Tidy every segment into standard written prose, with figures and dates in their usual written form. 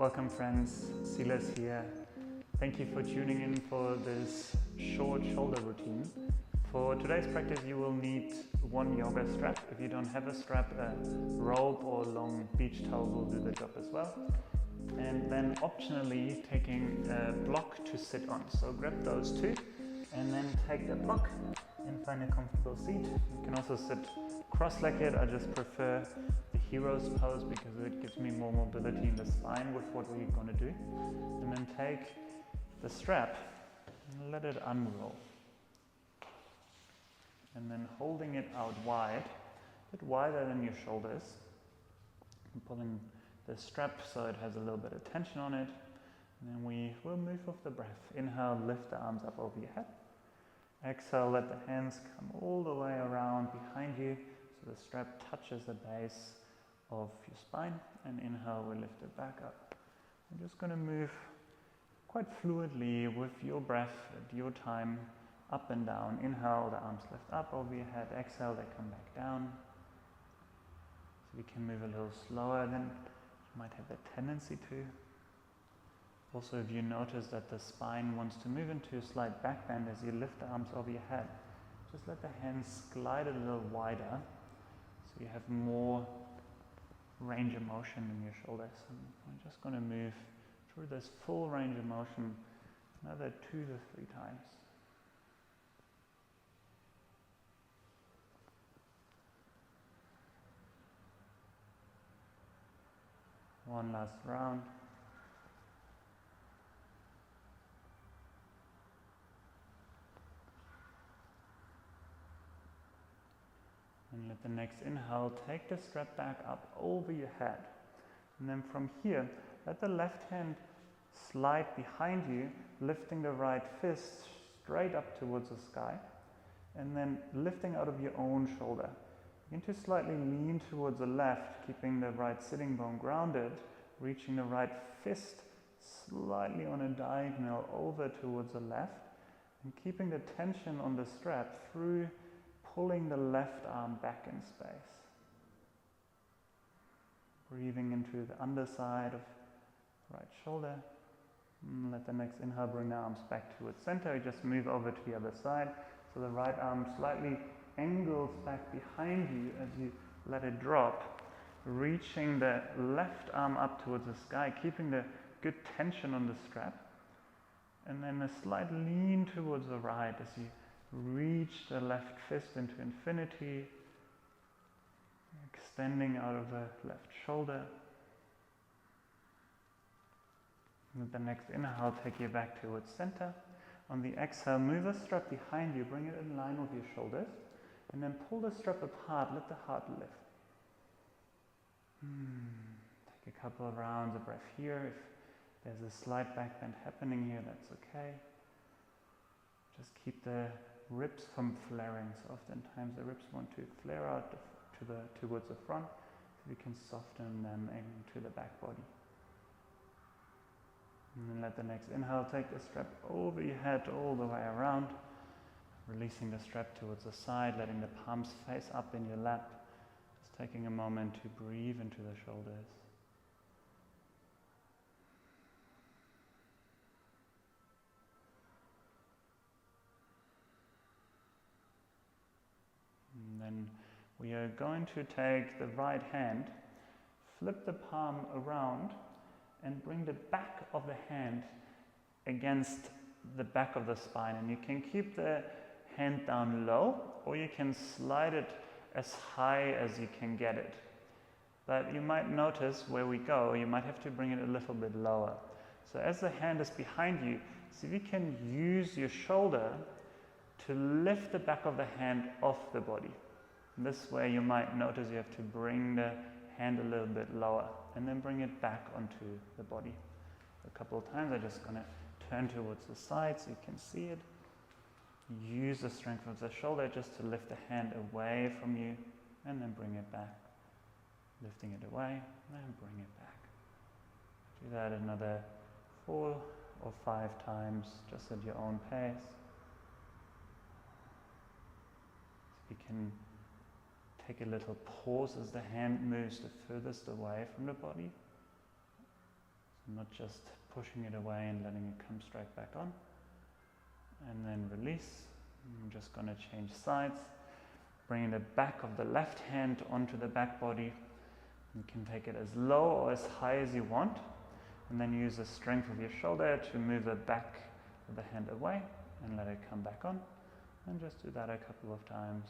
Welcome friends, Silas here. Thank you for tuning in for this short shoulder routine. For today's practice you will need one yoga strap. If you don't have a strap, a rope or a long beach towel will do the job as well. And then optionally taking a block to sit on. So grab those two and then take the block and find a comfortable seat. You can also sit cross-legged. I just prefer the hero's pose because it gives me more mobility in the spine with what we're going to do. And then take the strap and let it unroll. And then holding it out wide, a bit wider than your shoulders. And pulling the strap so it has a little bit of tension on it. And then we will move with the breath. Inhale, lift the arms up over your head. Exhale, let the hands come all the way around behind you so the strap touches the base of your spine. And inhale, we lift it back up. I'm just going to move quite fluidly with your breath at your time, up and down. Inhale, the arms lift up over your head. Exhale, they come back down. So we can move a little slower than you might have a tendency to. Also, if you notice that the spine wants to move into a slight back bend as you lift the arms over your head, just let the hands glide a little wider so you have more range of motion in your shoulders. And I'm just going to move through this full range of motion another 2 to 3 times. One last round. And let the next inhale take the strap back up over your head. And then from here, let the left hand slide behind you, lifting the right fist straight up towards the sky. And then lifting out of your own shoulder. Begin to slightly lean towards the left, keeping the right sitting bone grounded, reaching the right fist slightly on a diagonal over towards the left, and keeping the tension on the strap through pulling the left arm back in space. Breathing into the underside of the right shoulder. And let the next inhale bring the arms back towards center. Just move over to the other side. So the right arm slightly angles back behind you as you let it drop. Reaching the left arm up towards the sky, keeping the good tension on the strap. And then a slight lean towards the right as you reach the left fist into infinity, extending out of the left shoulder. And with the next inhale, take you back towards center. On the exhale, move the strap behind you, bring it in line with your shoulders, and then pull the strap apart, let the heart lift. Take a couple of rounds of breath here. If there's a slight back bend happening here, that's okay. Just keep the ribs from flaring. So oftentimes the ribs want to flare out towards the front, so we can soften them into the back body. And then let the next inhale take the strap over your head all the way around, releasing the strap towards the side, letting the palms face up in your lap, just taking a moment to breathe into the shoulders. And then we are going to take the right hand, flip the palm around, and bring the back of the hand against the back of the spine. And you can keep the hand down low, or you can slide it as high as you can get it. But you might notice where we go, you might have to bring it a little bit lower. So as the hand is behind you, see if you can use your shoulder to lift the back of the hand off the body. This way you might notice you have to bring the hand a little bit lower and then bring it back onto the body. A couple of times I'm just going to turn towards the side so you can see it. Use the strength of the shoulder just to lift the hand away from you and then bring it back. Lifting it away and bring it back. Do that another 4 or 5 times just at your own pace. So you can take a little pause as the hand moves the furthest away from the body. not just pushing it away and letting it come straight back on. And then release. I'm just going to change sides, bringing the back of the left hand onto the back body. You can take it as low or as high as you want, and then use the strength of your shoulder to move the back of the hand away and let it come back on. And just do that a couple of times,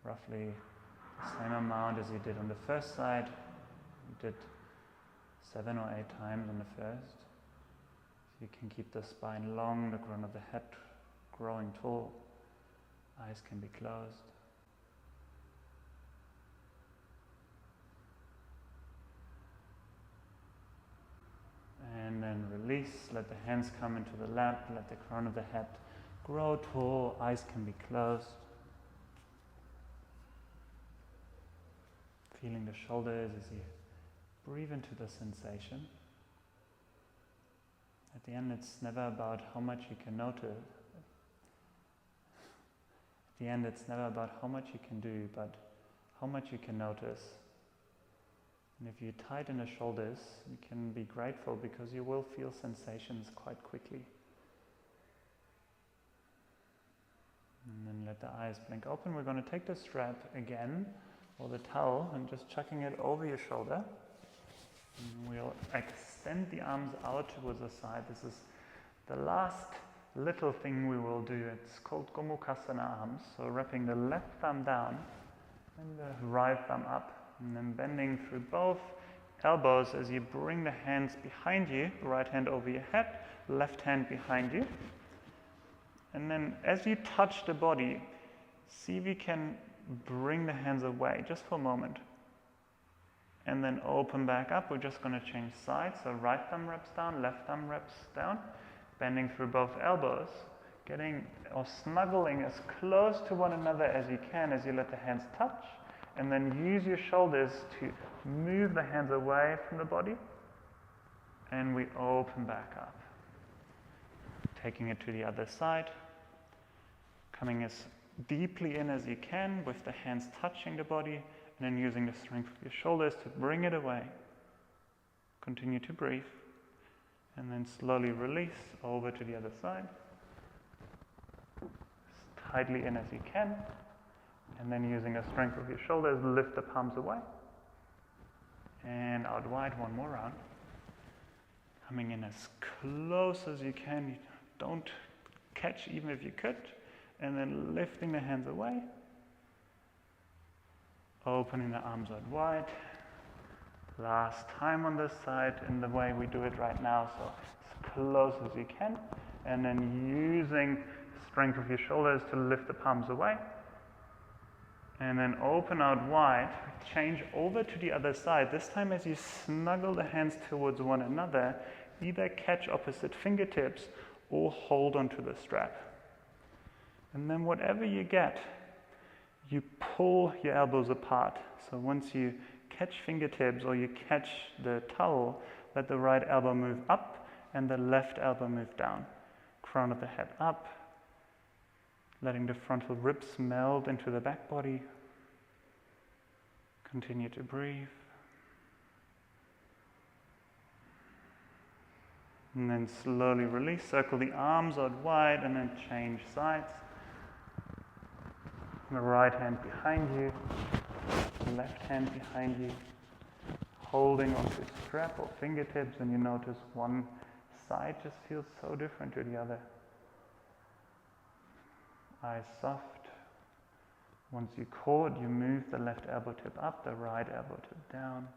roughly the same amount as you did on the first side. You did 7 or 8 times on the first. You can keep the spine long, the crown of the head growing tall, eyes can be closed. And then release, let the hands come into the lap, let the crown of the head grow tall, eyes can be closed. Feeling the shoulders as you breathe into the sensation. At the end, it's never about how much you can notice. At the end, it's never about how much you can do, but how much you can notice. And if you tighten the shoulders, you can be grateful because you will feel sensations quite quickly. And then let the eyes blink open. We're going to take the strap again, or the towel, and just chucking it over your shoulder. And we'll extend the arms out towards the side. This is the last little thing we will do. It's called Gomukhasana arms. So wrapping the left thumb down and the right thumb up. And then bending through both elbows as you bring the hands behind you, right hand over your head, left hand behind you. And then as you touch the body, see if you can bring the hands away just for a moment. And then open back up. We're just going to change sides. So right thumb wraps down, left thumb wraps down, bending through both elbows, getting or snuggling as close to one another as you can as you let the hands touch. And then use your shoulders to move the hands away from the body. And we open back up. Taking it to the other side. Coming as deeply in as you can with the hands touching the body. And then using the strength of your shoulders to bring it away. Continue to breathe. And then slowly release over to the other side. As tightly in as you can. And then using the strength of your shoulders, lift the palms away. And out wide, one more round. Coming in as close as you can. You don't catch even if you could. And then lifting the hands away. Opening the arms out wide. Last time on this side in the way we do it right now. So as close as you can. And then using the strength of your shoulders to lift the palms away. And then open out wide, change over to the other side. This time as you snuggle the hands towards one another, either catch opposite fingertips or hold onto the strap. And then whatever you get, you pull your elbows apart. So once you catch fingertips or you catch the towel, let the right elbow move up and the left elbow move down. Crown of the head up. Letting the frontal ribs meld into the back body. Continue to breathe. And then slowly release. Circle the arms out wide and then change sides. The right hand behind you. Left hand behind you. Holding onto strap or fingertips, and you notice one side just feels so different to the other. Eyes soft. Once you caught, you move the left elbow tip up, the right elbow tip down.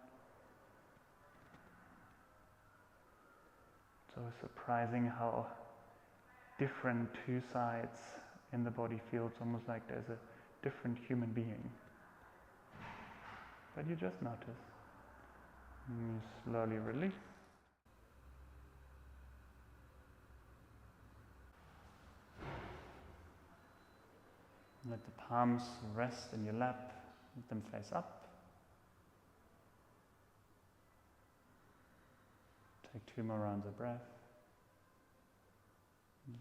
So surprising how different two sides in the body feel. It's almost like there's a different human being. But you just notice. And you slowly release. Let the palms rest in your lap, let them face up. Take 2 more rounds of breath.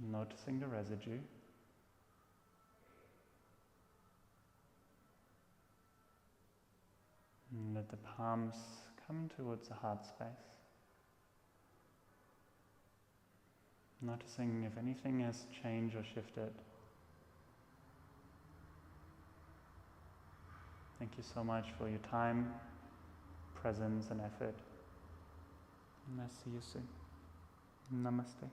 Noticing the residue. And let the palms come towards the heart space. Noticing if anything has changed or shifted. Thank you so much for your time, presence and effort. And I'll see you soon. Namaste.